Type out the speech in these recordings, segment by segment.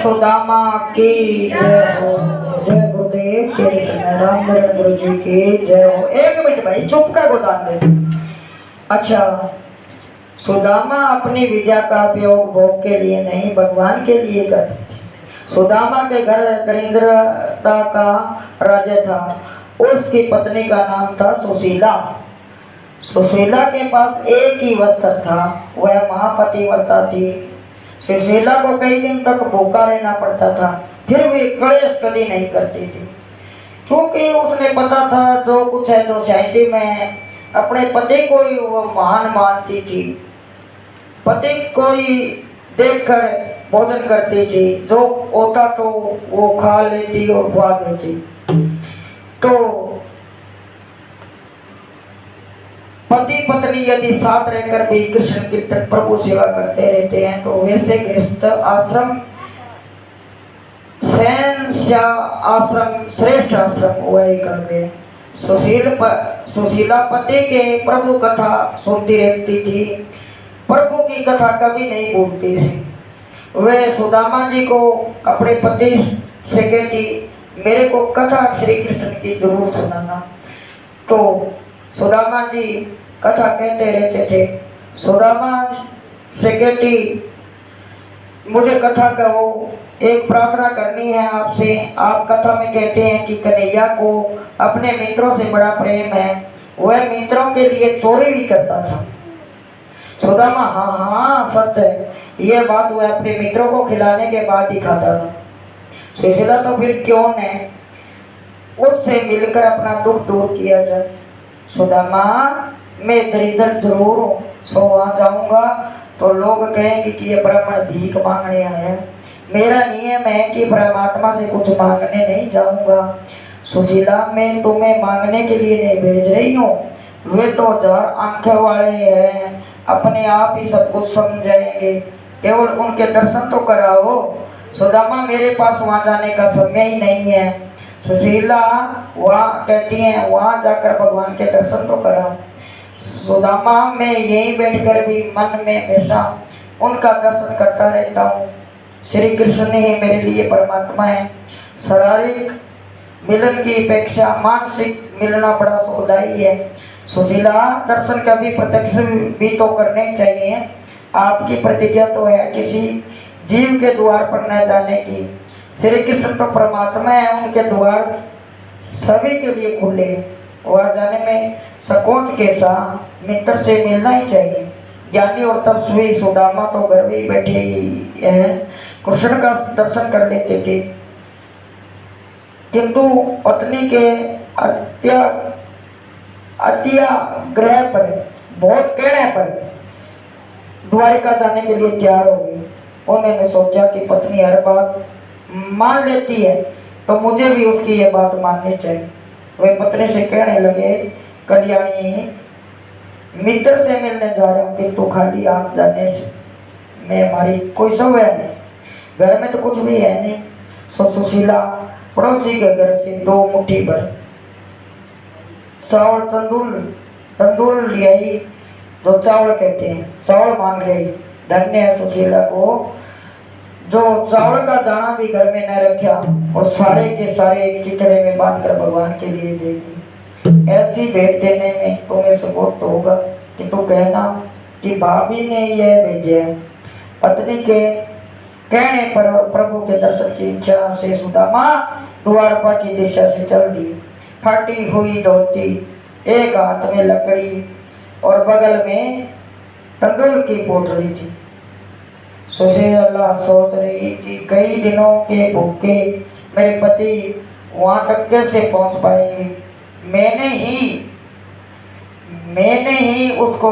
सुदामा की जय हो। जय गुरुदेव के रामचरण गुरु जी की जय हो। एक मिनट भाई चुप का गोदान दे। अच्छा, सुदामा अपनी विद्या का उपयोग भोग के लिए नहीं भगवान के लिए करते थे। सुदामा के घर दरिद्रता का राज्य था। उसकी पत्नी का नाम था सुशीला। सुशीला के पास एक ही वस्त्र था, वह महापतिव्रता थी। सुशीला को कई दिन तक भूखा रहना पड़ता था, फिर भी क्लेश कभी नहीं करती थी, क्योंकि उसने पता था जो कुछ है जो शायदी में अपने पति को ही वो महान मानती थी। पति को ही देखकर भोजन करती थी, जो होता तो वो खा लेती और खुआ देती। तो पति पत्नी यदि साथ रहकर भी कृष्ण कीर्तन प्रभु सेवा करते रहते हैं तो वैसे गृहस्थ आश्रम आश्रम श्रेष्ठ आश्रम वही करते। सुशीला पति के प्रभु कथा सुनती रहती थी, प्रभु की कथा कभी नहीं भूलती थी। वे सुदामा जी को अपने पति से कहती, मेरे को कथा श्री कृष्ण की जरूर सुनाना। तो सुदामा जी कथा कहते रहते थे। सुदामा से कहती, मुझे कथा कहो, एक प्रार्थना करनी है आपसे। आप कथा में कहते हैं कि कन्हैया को अपने मित्रों से बड़ा प्रेम है, वह मित्रों के लिए चोरी भी करता था। सुदामा, हाँ हाँ सच है, यह बात वह अपने मित्रों को खिलाने के बाद ही खाता था। सुशीला, तो फिर क्यों न उससे मिलकर अपना दुख दूर किया जाए। सुदामा, मैं दरिद्र जरूर हूँ, सो वहाँ जाऊंगा तो लोग कहेंगे कि ये ब्राह्मण भीख मांगने आया। मेरा नियम है कि परमात्मा से कुछ मांगने नहीं जाऊंगा। सुशीला, मैं तुम्हें मांगने के लिए नहीं भेज रही हूँ, वे तो 1000 आंखें वाले हैं, अपने आप ही सब कुछ समझाएंगे, केवल उनके दर्शन तो कराओ। सुदामा, मेरे पास वहाँ जाने का समय ही नहीं है। सुशीला वहाँ कहती हैं, वहाँ जाकर भगवान के दर्शन तो कराओ। सुदामा, मैं यहीं बैठकर भी मन में हमेशा उनका दर्शन करता रहता हूँ। श्री कृष्ण ही मेरे लिए परमात्मा है। शारीरिक मिलन की अपेक्षा मानसिक मिलना बड़ा सुखदायी है। सुशीला, दर्शन कभी प्रत्यक्ष भी तो करने चाहिए। आपकी प्रतिज्ञा तो है किसी जीव के द्वार पर न जाने की। श्री कृष्ण तो परमात्मा है, उनके द्वार सभी के लिए खुले, वह जाने में संकोच कैसा, मित्र से मिलना ही चाहिए। ज्ञानी और तपस्वी सुदामा तो घर में बैठे ही हैं, कृष्ण का दर्शन कर लेते थे, किंतु पत्नी के अत्याग्रह पर, बहुत कहने पर द्वारिका जाने के लिए तैयार हो गई। उन्होंने सोचा कि पत्नी हर बात मान लेती है तो मुझे भी उसकी ये बात माननी चाहिए। वे पत्नी से कहने लगे, कल्याणी, मित्र से मिलने जा रहे हूँ, किंतु खाली आप जाने से मैं हमारी कोई सुविधा नहीं, घर में तो कुछ भी है नहीं। सो सुशीला पड़ोसी के घर से 2 मुट्ठी भर चावल तंदूर ले आई, जो चावल कहते हैं, चावल मांग रही। धन्य है सुशीला को जो चावल का दाना भी घर में न रखा और सारे के सारे एक चितड़े में बांधकर भगवान के लिए दे दी। ऐसी भेंट देने में तुम्हें सबूत तो होगा कि तू कहना कि भाभी ने यह भेजे। पत्नी के कहने पर प्रभु के दर्शन की इच्छा से सुदामा द्वारका की दिशा से चल दी। फटी हुई धोती, एक हाथ में लकड़ी और बगल में तंदूर की पोटली थी। सुशीला सोच रही कि कई दिनों के भूखे मेरे पति वहां तक कैसे पहुंच पाएंगे। मैंने ही उसको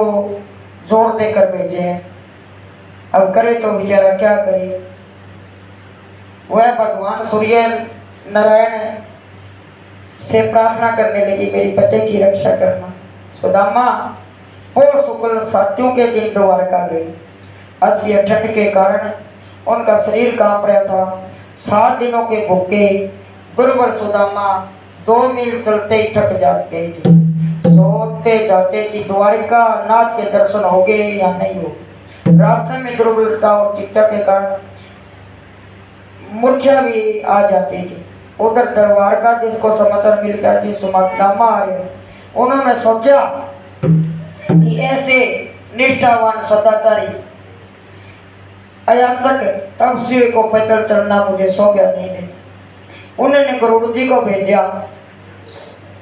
जोर देकर भेजे हैं, अब करे तो बेचारा क्या करे। वह भगवान सूर्य नारायण से प्रार्थना करने लगी, मेरी पति की रक्षा करना। सुदामा और शुक्ल साथियों के दिन द्वारका गई। अस्य ठंड के कारण उनका शरीर कांप रहा था। 7 दिनों के भूखे दुर्बल सुदामा 2 मील चलते ही थक जाते थे। सोते जाते कि द्वारिका नाथ के दर्शन हो गए या नहीं हो। रास्ते में दुर्बलता और चिंता के कारण मूर्छा भी आ जाती थी। उधर दरबार का जिसको समाचार मिल गया कि सुदामा आ रहे, उन्होंने सोचा कि ऐसे निष्ठावान सदाचारी अयाचक तपस्वी को पैदल चलना मुझे सौंपा नहीं है। उन्होंने गरुड़ जी को भेजा,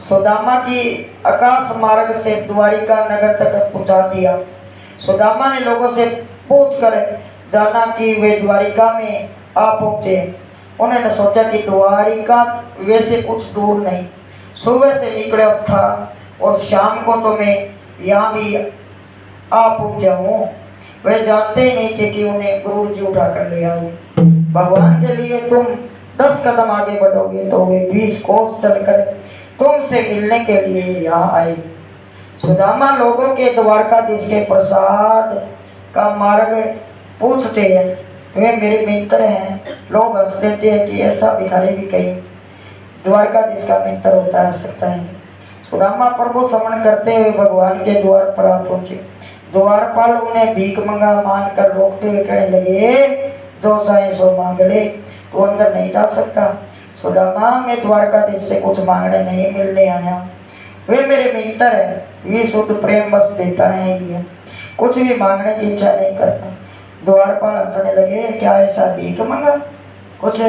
सुदामा की आकाश मार्ग से द्वारिका नगर तक पहुंचा दिया। सुदामा ने लोगों से पूछकर जाना कि वे द्वारिका में आ पहुंचे। उन्होंने सोचा कि द्वारिका वैसे कुछ दूर नहीं, सुबह से निकला था और शाम को तो मैं यहाँ भी आ पहुंचा हूँ। वे जानते ही नहीं थे कि उन्हें गरुड़ जी उठा कर ले आए। भगवान के लिए तुम 10 कदम आगे बढ़ोगे तो वे 20 कोस चलकर तुमसे मिलने के लिए यहाँ आए। सुदामा लोगों के द्वारकाधीश के प्रसाद का मार्ग पूछते हैं, वे मेरे मित्र हैं। लोग हंस देते हैं कि ऐसा भिखारी भी कहीं द्वारकाधीश का मित्र होता है सकता है। सुदामा प्रभु समन करते हुए भगवान के द्वार पर आ पहुंचे। द्वारपाल उन्हें भीख मंगा मान कर रोकते हुए कहने लगे, जो चाहे सो मांग ले, तो अंदर नहीं जा सकता। सुदामा मैं द्वारकाधीश से कुछ मांगने नहीं मिलने आया, वे मेरे मित्र है, वे शुद्ध प्रेम बस देता है, ये कुछ भी मांगने की इच्छा नहीं करता। द्वारपाल हंसने लगे, क्या ऐसा भीख मंगा, कुछ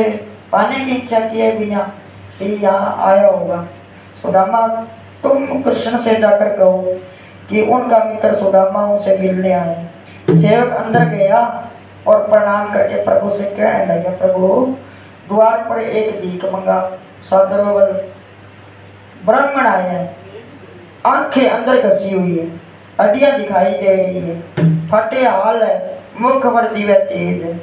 पाने की इच्छा किए बिना ही यहाँ आया होगा। सुदामा तुम कृष्ण से जाकर कहो कि उनका मित्र सुदामा उनसे मिलने आए। सेवक अंदर गया और प्रणाम करके प्रभु से कहने लगा, प्रभु द्वार पर एक भीख मंगा साधुवल ब्राह्मण आया है, आंखें अंदर घसी हुई है, हड्डियां दिखाई दे रही है, फटे हाल है, मुख वर्दी व तेज है।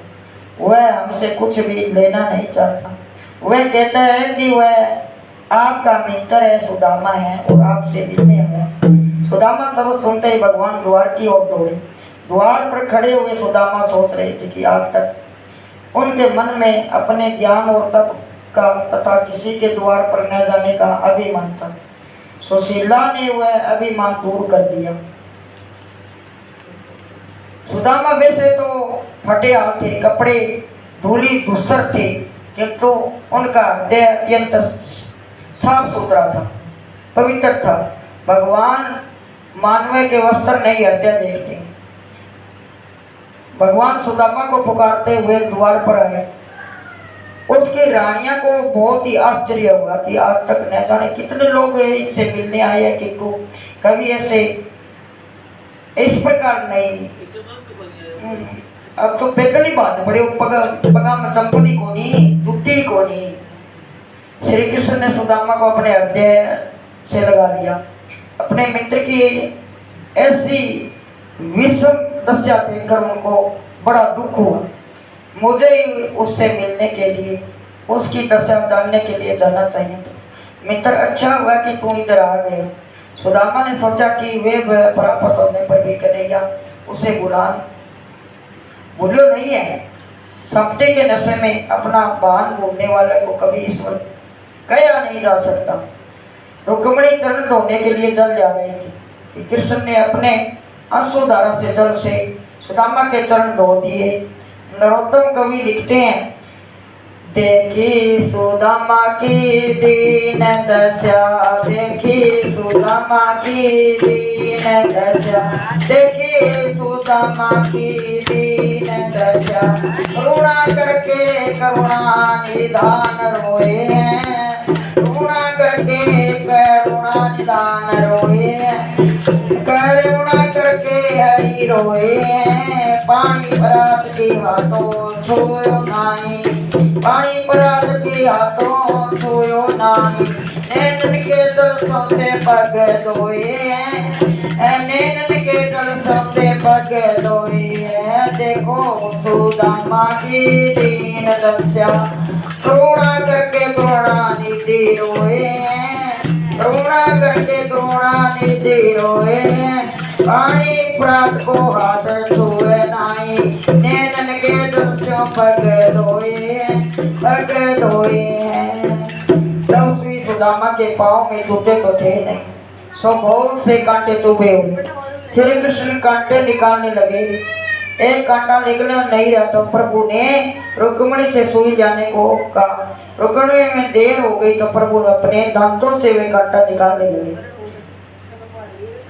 वह हमसे कुछ भी लेना नहीं चाहता। वह कहता है कि वह आपका मित्र है, सुदामा है और आपसे मिलने आया। सुदामा सब सुनते ही भगवान द्वार की ओर दौड़े। द्वार पर खड़े हुए सुदामा सोच रहे थे कि आज तक उनके मन में अपने ज्ञान और तप का तथा किसी के द्वार पर न जाने का अभिमान था। सुशीला ने वह अभिमान दूर कर दिया। सुदामा वैसे तो फटे हाथ थे, कपड़े धूली धूसर थे, किंतु उनका देह अत्यंत साफ सुथरा था, पवित्र था। भगवान मानव के वस्त्र नहीं हृदय देखते। भगवान सुदामा को पुकारते हुए द्वार पर आए। उसकी रानियां को बहुत ही आश्चर्य हुआ कि आज तक न जाने कितने लोग इनसे मिलने आए हैं, किंतु कभी ऐसे इस प्रकार नहीं। अब तो पेगली बात बड़े पगा में चंपली को नहीं, जुत्ती को नहीं। श्री कृष्ण ने सुदामा को अपने हृदय से लगा लिया। अपने मित्र की ऐसी विषम दशा देखकर उनको बड़ा दुख हुआ। मुझे उससे मिलने के लिए, उसकी दशा जानने के लिए जाना चाहिए था। मित्र अच्छा हुआ कि तू इधर आ गए। सुदामा ने सोचा कि वे प्राप्त होने पर भी कन्हैया उसे भूलो नहीं है। सपटे के नशे में अपना वाहन घूमने वाले को कभी ईश्वर कहा नहीं जा सकता। रुक्मिणी चरण धोने के लिए जल जा रही थी। कृष्ण ने अपने अश्रुधारा से जल से सुदामा के चरण धो दिए। नरोत्तम कवि लिखते हैं, देखी सुदामा की दीन दशा, देखी सुदामा की दीन दशा, देखी सुदामा की दीन दशा, करुणा करके करुणा निधान रोए हैं, करुणा करके करुणा निधान रोए हैं, करुणा करके हरि रोए हैं। पानी परात के हाथों छुयो नाई, पानी परात के हाथों छुयो नाई, नैनन के जलसों से पग धोए हैं, नैनन के जलसों से पग धोए हैं। देखो सुदामा की दीन दशा, करुणा करके करुणा निधि रोए हैं, करुणा करके करुणा निधि रोए हैं। पानी प्रात को हाथ छुए नाई, नैनन के दृश्यों पग धोए, पग धोए हैं। तब श्री सुदामा के पाँव में जूते तो थे नहीं, सो बहुत से कांटे चुभे हुए। श्री कृष्ण कांटे निकालने लगे एक कांटा निकलना नहीं रहा तो प्रभु ने रुक्मिणी से सुई जाने को कहा। रुक्मिणी में देर हो गई तो प्रभु ने अपने दांतों से वे कांटा निकालने लगे।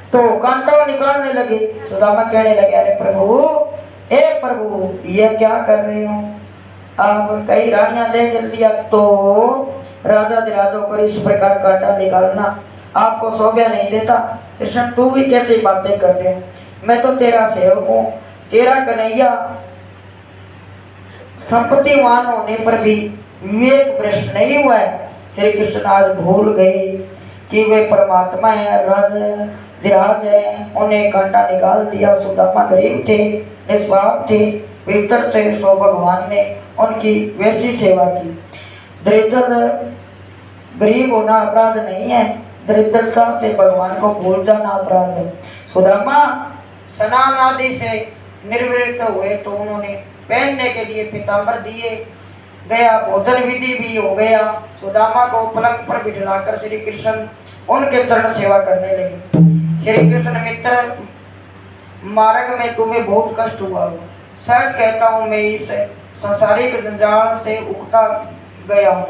तो कांटा निकालने लगे, सुदामा कहने लगे, अरे प्रभु, ए प्रभु, ये क्या कर रहे हो? आप कई रानियां ले लिया तो राजा दिराजों पर इस प्रकार कांटा निकालना आपको शोभा नहीं देता। कृष्ण, तू भी कैसी बातें कर रहे हो? मैं तो तेरा सेवक हूँ, तेरा कन्हैया। संपत्तिवान होने पर भी विवेक भ्रष्ट नहीं हुआ है। श्री कृष्ण आज भूल गए कि वे परमात्मा है, विराज है, उन्हें कांटा निकाल दिया। सुदामा गरीब थे, निष्पाप थे, पवित्र थे, सो भगवान ने उनकी वैसी सेवा की। दरिद्र गरीब होना अपराध नहीं है, दरिद्रता से भगवान को भूल जाना अपराध है। सुदामा स्नान आदि से निर्वृत्त हुए तो उन्होंने पहनने के लिए पीताम्बर दिए गया, भोजन विधि भी हो गया। सुदामा को पलंग पर बिठलाकर श्री कृष्ण उनके चरण सेवा करने लगे। श्री कृष्ण, मित्र, मार्ग में तुम्हें बहुत कष्ट हुआ हो। सच कहता हूँ, मैं इस संसारिक जंजाल से उकता गया हूँ।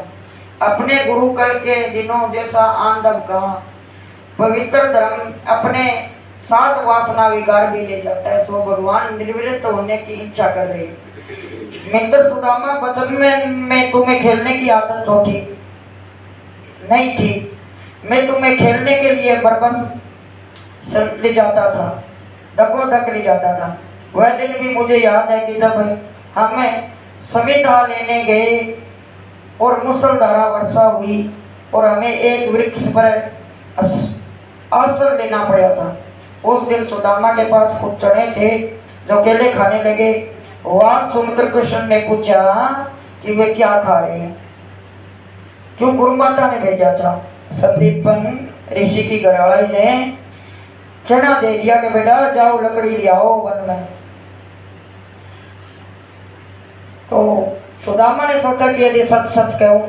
अपने गुरुकुल के दिनों जैसा आनंद कहा। पवित्र धर्म अपने साथ वासना विकार भी ले जाता है, सो भगवान निर्वृत्त होने की इच्छा कर रहे। मित्र सुदामा, बचपन में तुम्हें खेलने की आदत तो थी नहीं थी। मैं तुम्हें खेलने के लिए बरबस ले जाता था, डको ले जाता था। वह दिन भी मुझे याद है कि जब हमें संविदा लेने गए और मूसलधारा वर्षा हुई और हमें एक वृक्ष पर आश्रय लेना पड़ा था। उस दिन सुदामा के पास कुछ चने थे जो केले खाने लगे। वह सुनकर कृष्ण ने पूछा कि वे क्या खा रहे हैं, क्यों गुरु माता ने भेजा था। संदीपन ऋषि की घरवाली ने चना दे दिया कि बेटा जाओ लकड़ी ले आओ वन में। तो सुदामा ने सोचा कि यदि सच सच कहूं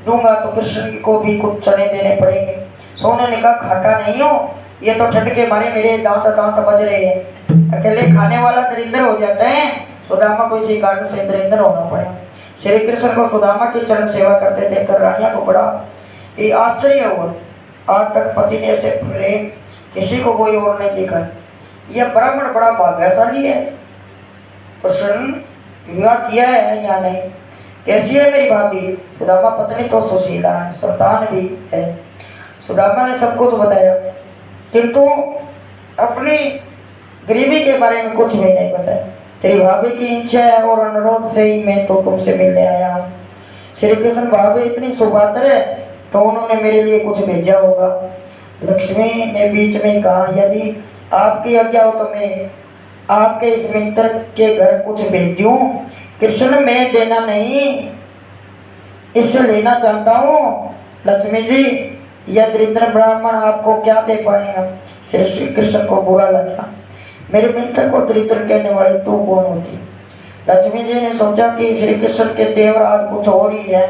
दूंगा तो कृष्ण को भी कुछ चने देने पड़ेंगे। सोने ने कहा, खाता नहीं हो, ये तो ठंड के मारे मेरे दांत बज रहे हैं। अकेले खाने वाला दरिद्र हो जाता है। सुदामा को इसी कारण से दरिद्र होना पड़ा। श्री कृष्ण को सुदामा की चरण सेवा करते देखकर रानिया को बड़ा आश्चर्य हुआ। आज तक पति ने ऐसे प्रेम किसी को कोई और नहीं देखा। यह ब्राह्मण बड़ा भाग्यशाली है। कृष्ण विवाह किया है या नहीं? कैसी है मेरी भाभी? सुदामा पत्नी तो सुशीला है, संतान भी है। सुदामा ने सब कुछ बताया, किंतु अपनी गरीबी के बारे में कुछ भी नहीं बताया। तेरी भाभी की इच्छा है और अनुरोध से ही मैं तो तुमसे मिलने आया हूँ। श्री कृष्ण, भाभी इतनी सुपात्र है तो उन्होंने मेरे लिए कुछ भेजा होगा। लक्ष्मी ने बीच में कहा, यदि आपकी आज्ञा हो तो मैं आपके इस मित्र के घर कुछ भेजूं। कृष्ण, मैं देना नहीं, इससे लेना चाहता हूँ। लक्ष्मी जी, यह दरिद्र ब्राह्मण आपको क्या दे पाएगा? श्री कृष्ण को बुरा लगा। मेरे मित्र को दरिद्र कहने वाली तू कौन होती? लक्ष्मी जी ने सोचा कि श्री कृष्ण के देवराज कुछ और ही है।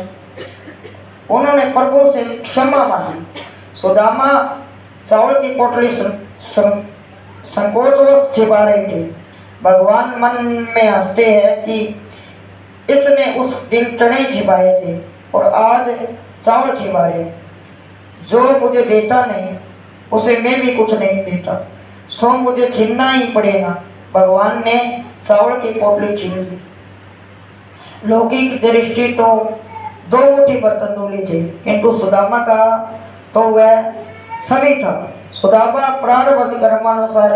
उन्होंने प्रभु से क्षमा मांगी। सुदामा चावल की पोटली संकोचवश छिपा रही थी। भगवान मन में हंसते हैं कि इसने उस दिन चने छिपाए थे और आज चावल छिपा रहे। जो मुझे देता नहीं उसे मैं भी कुछ नहीं देता, सो मुझे छीनना ही पड़ेगा। भगवान ने चावल की पोटली छीन ली। लौकिक दृष्टि तो 2 मुट्ठी बर्तन धुले थे, किंतु सुदामा का तो वह सभी था। सुदामा प्रारब्ध कर्मानुसार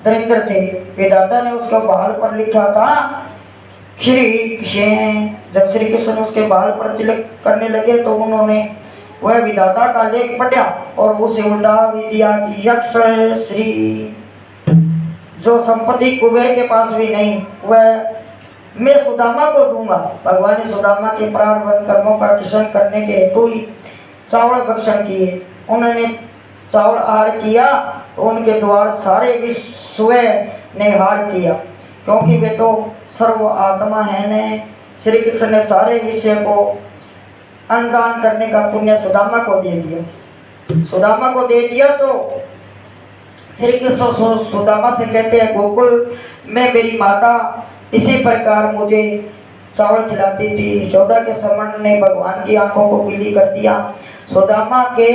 दरिद्र थे। वेदांता ने उसके बाल पर लिखा था श्री कृष्ण। जब श्री कृष्ण उसके बाल पर तिलक करने लगे तो उन्होंने वह विधाता का लेख पढ़ा और उसे उल्टा भी दिया कि यक्ष श्री जो संपत्ति कुबेर के पास भी नहीं वह मैं सुदामा को दूंगा। भगवान ने सुदामा के प्रारब्ध कर्मों का क्षण करने के हेतु ही चावल भक्षण किए। उन्होंने चावल आहार किया तो उनके द्वार सारे विश्व ने हार किया, क्योंकि वे तो सर्व आत्मा है ने। श्री कृष्ण ने सारे विषय को अनुदान करने का पुण्य सुदामा को दे दिया। सुदामा को दे दिया तो श्री कृष्ण सुदामा से कहते हैं, गोकुल में मेरी माता इसी प्रकार मुझे चावल खिलाती थी। यशोदा के समण ने भगवान की आंखों को पीली कर दिया। सुदामा के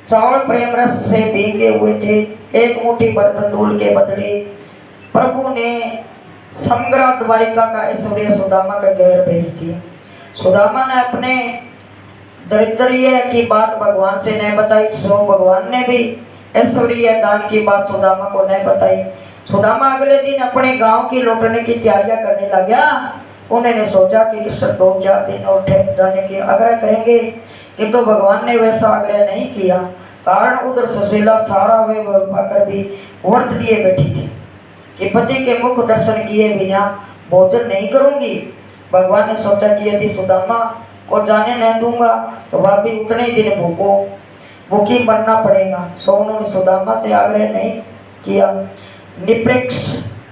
चावल प्रेम रस से भीगे हुए थे। एक मुट्ठी भर तंदूर के बदले प्रभु ने समग्र द्वारिका का ऐश्वर्य सुदामा के घर भेज दिया। सुदामा ने अपने दरिद्र की बात भगवान से नहीं बताई, सो भगवान ने भी ऐश्वर्य दान की बात सुदामा को नहीं बताई। सुदामा अगले दिन अपने गांव की लौटने की तैयारियां करने लगा। उन्होंने सोचा कि कृष्ण 2-4 दिन और ठहर जाने की आग्रह करेंगे, किंतु भगवान ने वैसा आग्रह नहीं किया। कारण उधर सुशीला सारा वे पाकर भी व्रत लिए बैठी थी कि पति के मुख दर्शन किए बिना भोजन नहीं करूंगी। भगवान ने सोचा कि यदि सुदामा को जाने नहीं दूंगा तो वह भी उतने दिन भूखी मरना पड़ेगा। सो उन्होंने सुदामा से आग्रह नहीं किया। निष्पक्ष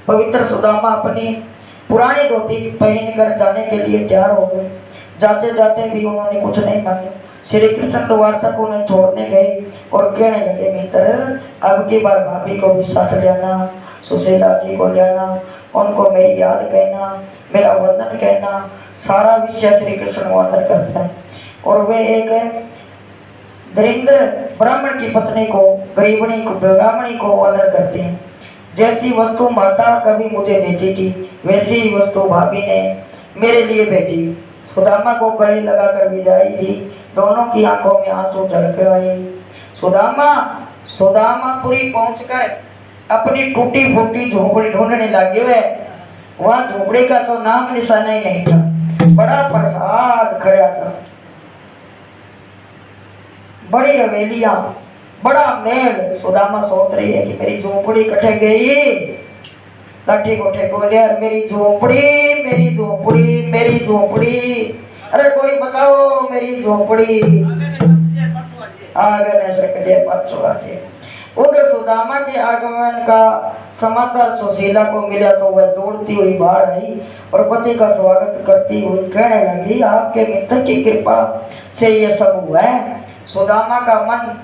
पवित्र सुदामा अपनी पुरानी धोती पहनकर जाने के लिए तैयार हो गए। जाते जाते भी उन्होंने कुछ नहीं मांगा। श्री कृष्ण द्वार तक उन्हें छोड़ने गए और कहने लगे, मित्र अब की बार भाभी को भी साथ लेना, सुशीला जी को लेना, उनको मेरी याद कहना, मेरा वंदन कहना। सारा विषय श्री कृष्ण वर्णन करता है। और वे एक दरिद्र ब्राह्मण की पत्नी को ब्राह्मणी को वर्णन करते हैं। जैसी वस्तु माता कभी मुझे देती थी वैसी ही वस्तु भाभी ने मेरे लिए भेजी। सुदामा को गले लगाकर विदाई दी। दोनों की आंखों में आंसू झलक आए। सुदामापुरी पहुंचकर अपनी टूटी फूटी झोपड़ी ढूंढने लगे। वह झोपड़ी का तो नाम निशाना ही नहीं था। बड़ा प्रसाद खड़ा था, बड़ी हवेलियां, बड़ा महल। सुदामा सोच रही है कि मेरी झोपड़ी कटे गई। लाठी को ठेको लिया, मेरी झोपड़ी, मेरी झोपड़ी, मेरी झोपड़ी, अरे कोई बताओ मेरी झोपड़ी। उधर सुदामा के आगमन का समाचार सुशीला को मिला तो वह दौड़ती हुई बाहर आई और पति का स्वागत करती हुई कहने लगी, आपके मित्र की कृपा से ये सब हुआ है। सुदामा का मन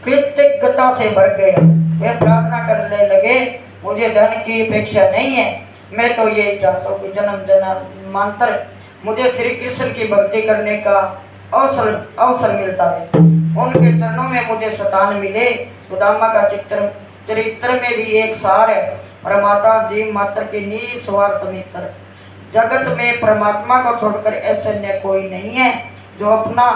कृतज्ञता से भर गया। वे प्रार्थना करने लगे, मुझे धन की अपेक्षा नहीं है, मैं तो यही चाहता हूँ कि जन्म जन्मांतर मुझे श्री कृष्ण की भक्ति करने का अवसर मिलता है, उनके चरणों में मुझे स्थान मिले। सुदामा का चरित्र में भी एक सार है, परमात्मा जीव मात्र के निस्वार्थ मित्र। जगत में परमात्मा को छोड़कर ऐसे अन्य कोई नहीं है जो अपना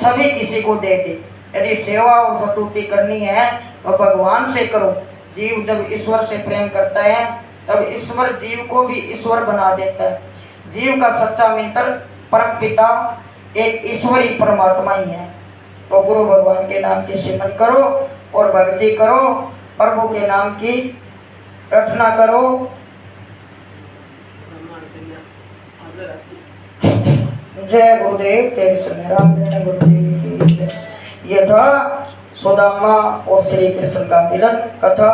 सभी किसी को दे दे। यदि सेवा और स्तुति करनी है तो भगवान से करो। जीव जब ईश्वर से प्रेम करता है तब ईश्वर जीव को भी ईश्वर बना देता है। जीव का सच्चा मित्र परम पिता एक ईश्वरी परमात्मा ही है। तो गुरु भगवान के नाम की सिमरन करो और भक्ति करो, प्रभु के नाम की प्रार्थना करो। जय गुरुदेव, तेरे संग्राम गुरुदेव। यह था सुदामा और श्री कृष्ण का मिलन कथा।